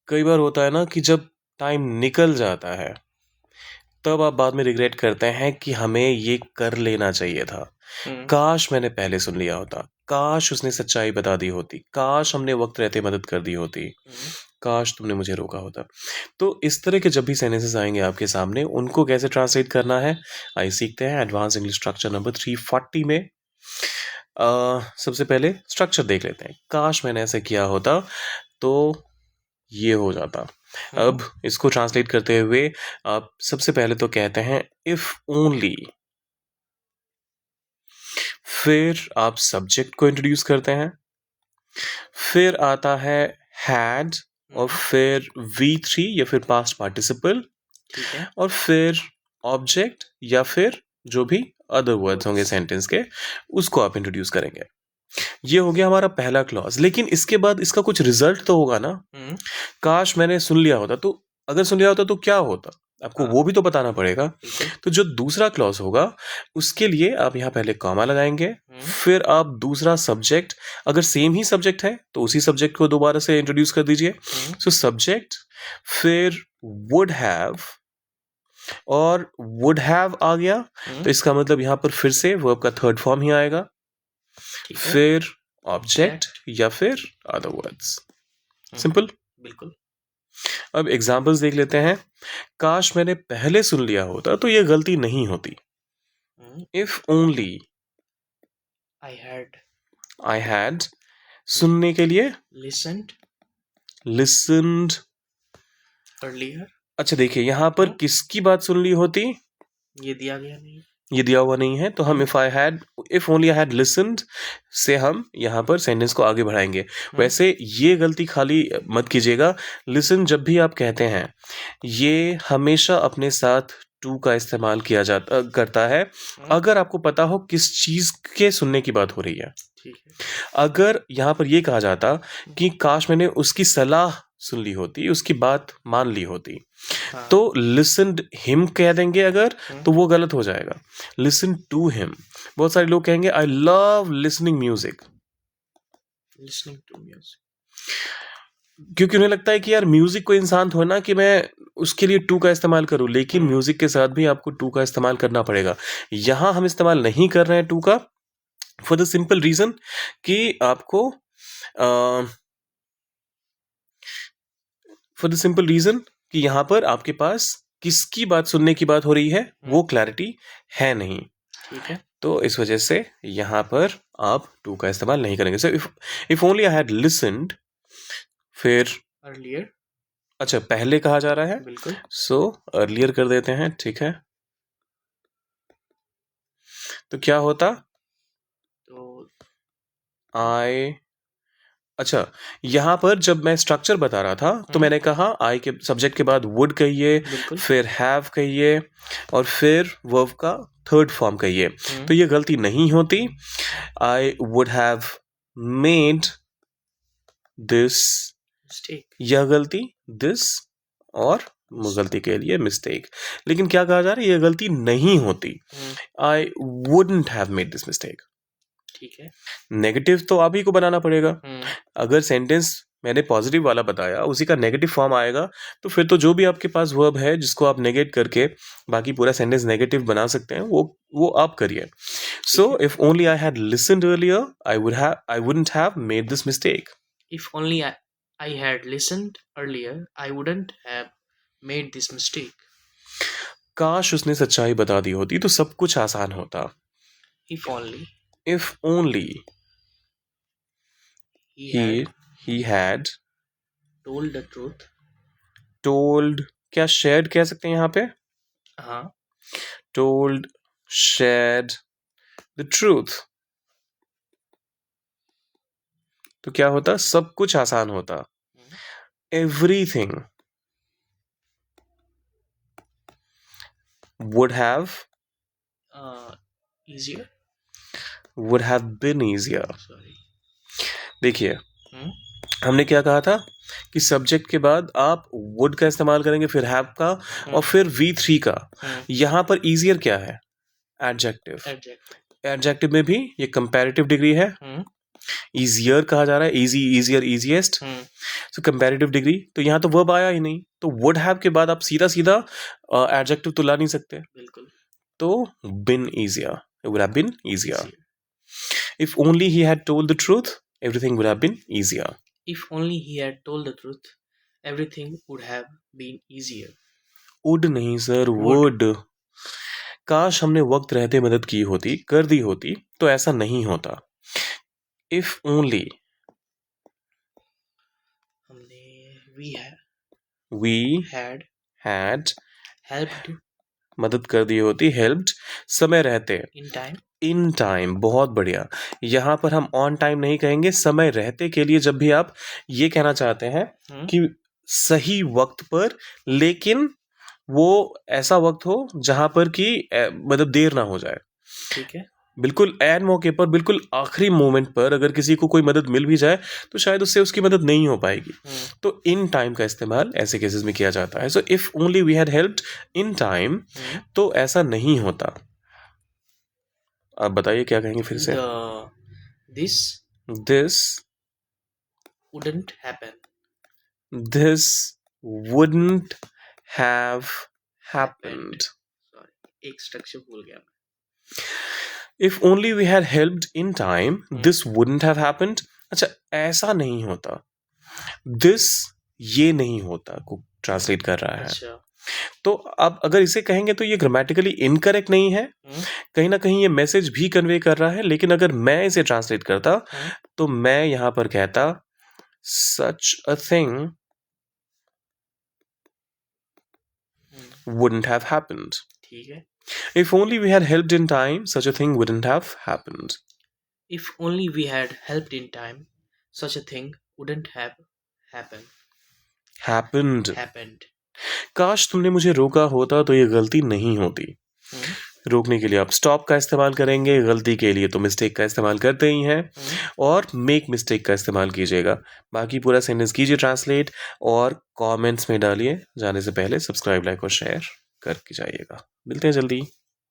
कई बार होता है ना कि जब टाइम निकल जाता है तब आप बाद में रिग्रेट करते हैं कि हमें ये कर लेना चाहिए था, काश मैंने पहले सुन लिया होता, काश उसने सच्चाई बता दी होती, काश हमने वक्त रहते मदद कर दी होती, काश तुमने मुझे रोका होता। तो इस तरह के जब भी सेंटेंसेस आएंगे आपके सामने, उनको कैसे ट्रांसलेट करना है आइए सीखते हैं एडवांस इंग्लिश स्ट्रक्चर नंबर 340 में। सबसे पहले स्ट्रक्चर देख लेते हैं। काश मैंने ऐसे किया होता तो ये हो जाता। अब इसको ट्रांसलेट करते हुए आप सबसे पहले तो कहते हैं इफ ओनली, फिर आप सब्जेक्ट को इंट्रोड्यूस करते हैं, फिर आता है हैड और फिर V3 या फिर पास्ट पार्टिसिपल, ठीक है, और फिर ऑब्जेक्ट या फिर जो भी अदर वर्ड्स होंगे सेंटेंस के, उसको आप इंट्रोड्यूस करेंगे। ये हो गया हमारा पहला क्लॉज। लेकिन इसके बाद इसका कुछ रिजल्ट तो होगा ना। काश मैंने सुन लिया होता, तो अगर सुन लिया होता तो क्या होता, आपको वो भी तो बताना पड़ेगा। तो जो दूसरा क्लॉज होगा उसके लिए आप यहाँ पहले कॉमा लगाएंगे, फिर आप दूसरा सब्जेक्ट, अगर सेम ही सब्जेक्ट है तो उसी सब्जेक्ट को दोबारा से इंट्रोड्यूस कर दीजिए। सो सब्जेक्ट, फिर वुड हैव, और वुड हैव आ गया तो इसका मतलब यहाँ पर फिर से वर्ब का थर्ड फॉर्म ही आएगा, फिर ऑब्जेक्ट या फिर अदर वर्ड्स। सिंपल। बिल्कुल। अब एग्जाम्पल्स देख लेते हैं। काश मैंने पहले सुन लिया होता तो ये गलती नहीं होती। इफ ओनली आई हैड, सुनने के लिए लिसन्ड अर्लियर। अच्छा देखिए यहाँ पर किसकी बात सुन ली होती, ये दिया गया नहीं, ये दिया हुआ नहीं है, तो हम if only I had listened से हम यहाँ पर सेंटेंस को आगे बढ़ाएंगे। वैसे ये गलती खाली मत कीजिएगा। लिसन जब भी आप कहते हैं ये हमेशा अपने साथ टू का इस्तेमाल किया जाता करता है अगर आपको पता हो किस चीज के सुनने की बात हो रही है। अगर यहाँ पर ये कहा जाता कि काश मैंने उसकी सलाह सुन ली होती, उसकी बात मान ली होती, तो लिसन हिम कह देंगे अगर, तो वो गलत हो जाएगा। Listen to him. बहुत सारे लोग कहेंगे आई लव लिसनिंग म्यूजिक, क्योंकि उन्हें लगता है कि यार म्यूजिक को इंसान थोड़ा ना कि मैं उसके लिए टू का इस्तेमाल करूं, लेकिन म्यूजिक के साथ भी आपको टू का इस्तेमाल करना पड़ेगा। यहां हम इस्तेमाल नहीं कर रहे हैं टू का फॉर द सिंपल रीजन कि आपको कि यहां पर आपके पास किसकी बात सुनने की बात हो रही है वो क्लैरिटी है नहीं। ठीक है, तो इस वजह से यहां पर आप टू का इस्तेमाल नहीं करेंगे। सो if only I had listened, फिर अर्लियर, अच्छा पहले कहा जा रहा है, बिल्कुल। सो अर्लियर कर देते हैं, ठीक है। तो क्या होता, तो आई, अच्छा यहाँ पर जब मैं स्ट्रक्चर बता रहा था तो मैंने कहा आई के सब्जेक्ट के बाद वुड कहिए, फिर हैव कहिए, और फिर वर्ब का थर्ड फॉर्म कहिए। तो ये गलती नहीं होती। I would have made this, यह गलती, दिस, और गलती के लिए मिस्टेक। लेकिन क्या कहा जा रहा है, यह गलती नहीं होती। I wouldn't have made this mistake. ठीक है, नेगेटिव तो आप ही को बनाना पड़ेगा। अगर सेंटेंस मैंने पॉजिटिव वाला बताया उसी का नेगेटिव फॉर्म आएगा तो फिर तो जो भी आपके पास वर्ब है जिसको आप नेगेट करके बाकी पूरा सेंटेंस नेगेटिव बना सकते हैं वो आप करिए। सो if only I had listened earlier I wouldn't have made this mistake. If only I had listened earlier I wouldn't have made this mistake. काश उसने सच्चाई बता दी होती तो सब कुछ आसान होता। If only he had told the truth, told, क्या shared कह सकते हैं यहाँ पे, हाँ, told, shared the truth, तो क्या होता, सब कुछ आसान होता। everything would have easier, would have been easier। देखिए हमने क्या कहा था कि सब्जेक्ट के बाद आप वुड का इस्तेमाल करेंगे, फिर हैव का, और फिर V3 का। यहाँ पर easier क्या है, एडजेक्टिव। एडजेक्टिव में भी ये कंपैरेटिव डिग्री है, ईजियर कहा जा रहा है, इजी, ईजियर, इजीएस्ट। सो कंपैरेटिव डिग्री, तो यहाँ तो वर्ब आया ही नहीं, तो वुड हैव के बाद आप सीधा सीधा एडजेक्टिव तो ला नहीं सकते, बिल्कुल। तो बिन easier, it would have been easier. Easier. If only he had told the truth, everything would have been easier. If only he had told the truth, everything would have been easier. Would नहीं sir, Would. would. काश हमने वक्त रहते मदद की होती, कर दी होती, तो ऐसा नहीं होता. If only we had helped मदद कर दी होती, helped समय रहते, in time, बहुत बढ़िया. यहाँ पर हम on time नहीं कहेंगे, समय रहते के लिए जब भी आप ये कहना चाहते हैं कि सही वक्त पर, लेकिन वो ऐसा वक्त हो जहां पर कि मतलब देर ना हो जाए. ठीक है. बिल्कुल एन मौके पर, बिल्कुल आखिरी मोमेंट पर अगर किसी को कोई मदद मिल भी जाए तो शायद उससे उसकी मदद नहीं हो पाएगी. तो इन टाइम का इस्तेमाल ऐसे केसेस में किया जाता है. So if only we had helped in time, तो ऐसा नहीं होता. आप बताइए क्या कहेंगे फिर से. This wouldn't happen. This wouldn't have happened. Sorry, एक स्ट्रक्चर भूल गया. If only we had helped in time, this wouldn't have happened. अच्छा, ऐसा नहीं होता. This ये नहीं होता को ट्रांसलेट कर रहा है. अच्छा. तो अब अगर इसे कहेंगे तो ये ग्रामेटिकली इनकरेक्ट नहीं है, कहीं ना कहीं ये मैसेज भी कन्वे कर रहा है. लेकिन अगर मैं इसे ट्रांसलेट करता तो मैं यहां पर कहता such a thing wouldn't have happened. ठीक है. If only we had helped in time, such a thing wouldn't have happened. If only we had helped in time, such a thing wouldn't have happened. काश तुमने मुझे रोका होता तो ये गलती नहीं होती. रोकने के लिए आप स्टॉप का इस्तेमाल करेंगे, गलती के लिए तो मिस्टेक का इस्तेमाल करते ही हैं, और मेक मिस्टेक का इस्तेमाल कीजिएगा. बाकी पूरा सेंटेंस कीजिए ट्रांसलेट और कमेंट्स में डालिए. जाने से पहले सब्सक्राइब, लाइक और शेयर करके जाइएगा. मिलते हैं जल्दी.